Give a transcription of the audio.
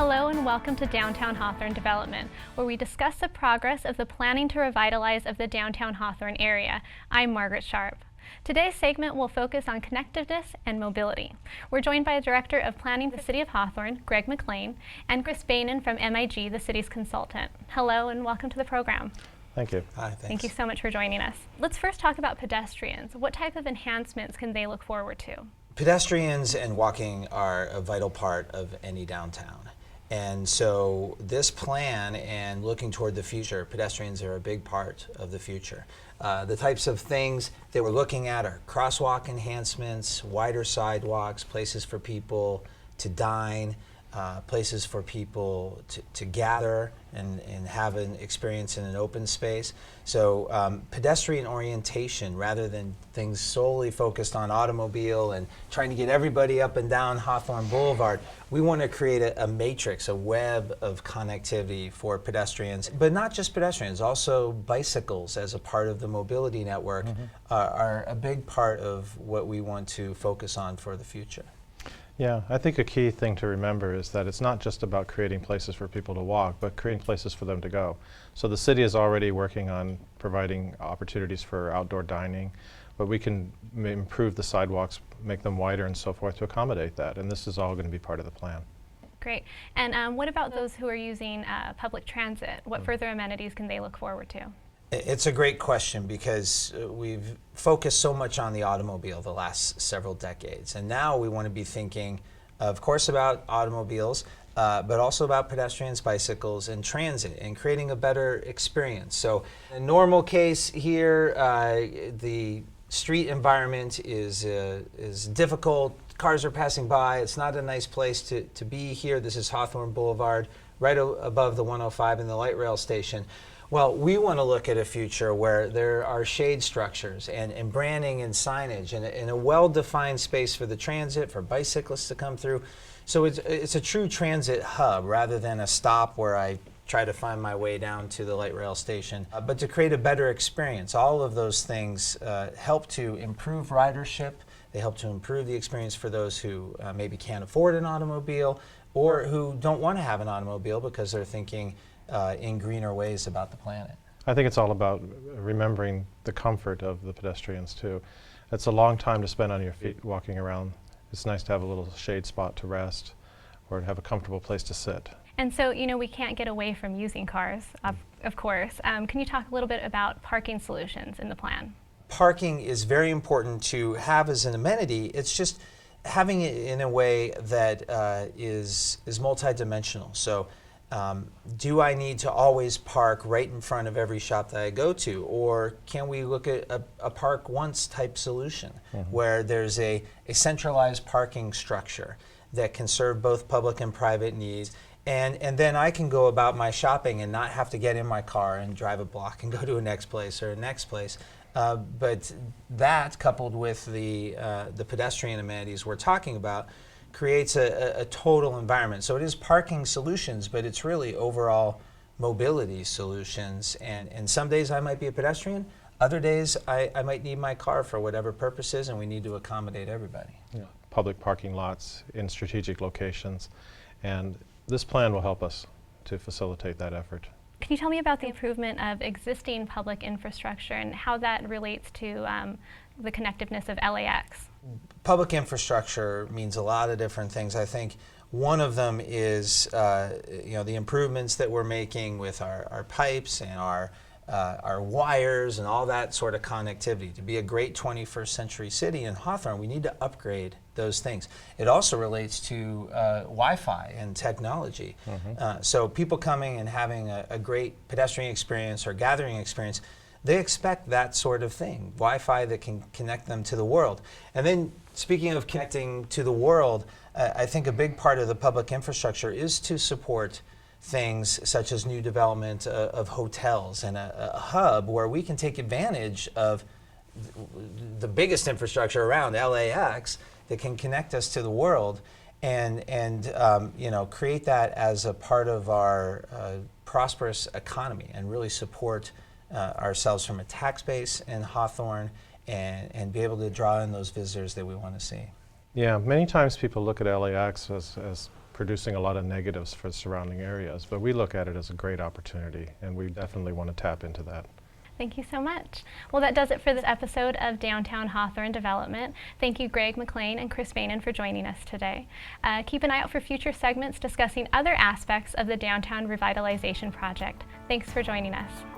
Hello and welcome to Downtown Hawthorne Development, where we discuss the progress of the planning to revitalize of the downtown Hawthorne area. I'm Margaret Sharp. Today's segment will focus on connectiveness and mobility. We're joined by the Director of Planning for the City of Hawthorne, Greg McLean, and Chris Bainan from MIG, the city's consultant. Hello and welcome to the program. Thank you. Hi, thanks. Thank you so much for joining us. Let's first talk about pedestrians. What type of enhancements can they look forward to? Pedestrians and walking are a vital part of any downtown. And so this plan and looking toward the future, pedestrians are a big part of the future. The types of things that we're looking at are crosswalk enhancements, wider sidewalks, places for people to dine, places for people to gather and have an experience in an open space. So pedestrian orientation rather than things solely focused on automobile and trying to get everybody up and down Hawthorne Boulevard. We want to create a matrix, a web of connectivity for pedestrians, but not just pedestrians, also bicycles as a part of the mobility network are a big part of what we want to focus on for the future. Yeah, I think a key thing to remember is that it's not just about creating places for people to walk, but creating places for them to go. So the city is already working on providing opportunities for outdoor dining, but we can improve the sidewalks, make them wider and so forth to accommodate that, and this is all going to be part of the plan. Great. And what about those who are using public transit? What further amenities can they look forward to? It's a great question because we've focused so much on the automobile the last several decades, and now we want to be thinking, of course, about automobiles, but also about pedestrians, bicycles, and transit, and creating a better experience. So in a normal case here, the street environment is difficult. Cars are passing by. It's not a nice place to be here. This is Hawthorne Boulevard, right above the 105 and the light rail station. Well, we want to look at a future where there are shade structures and branding and signage and a well-defined space for the transit, for bicyclists to come through. So it's a true transit hub rather than a stop where I try to find my way down to the light rail station, but to create a better experience. All of those things help to improve ridership. They help to improve the experience for those who maybe can't afford an automobile or who don't want to have an automobile because they're thinking in greener ways about the planet. I think it's all about remembering the comfort of the pedestrians too. It's a long time to spend on your feet walking around. It's nice to have a little shade spot to rest or to have a comfortable place to sit. And so, you know, we can't get away from using cars, of course. Can you talk a little bit about parking solutions in the plan? Parking is very important to have as an amenity. It's just having it in a way that is multidimensional. So do I need to always park right in front of every shop that I go to, or can we look at a park once type solution where there's a centralized parking structure that can serve both public and private needs, and then I can go about my shopping and not have to get in my car and drive a block and go to a next place or a next place. But that, coupled with the pedestrian amenities we're talking about, creates a total environment. So it is parking solutions, but it's really overall mobility solutions. And some days I might be a pedestrian, other days I might need my car for whatever purposes, and we need to accommodate everybody. Yeah. Public parking lots in strategic locations, and this plan will help us to facilitate that effort. Can you tell me about the improvement of existing public infrastructure and how that relates to the connectiveness of LAX? Public infrastructure means a lot of different things. I think one of them is the improvements that we're making with our pipes and our wires and all that sort of connectivity. To be a great 21st century city in Hawthorne, we need to upgrade those things. It also relates to Wi-Fi and technology. So people coming and having a great pedestrian experience or gathering experience, they expect that sort of thing, Wi-Fi that can connect them to the world. And then speaking of connecting to the world, I think a big part of the public infrastructure is to support things such as new development of hotels and a hub where we can take advantage of the biggest infrastructure around, LAX, that can connect us to the world and create that as a part of our prosperous economy and really support ourselves from a tax base in Hawthorne and be able to draw in those visitors that we want to see. Yeah, many times people look at LAX as producing a lot of negatives for the surrounding areas. But we look at it as a great opportunity, and we definitely want to tap into that. Thank you so much. Well, that does it for this episode of Downtown Hawthorne Development. Thank you, Greg McLean and Chris Bainan, for joining us today. Keep an eye out for future segments discussing other aspects of the Downtown Revitalization Project. Thanks for joining us.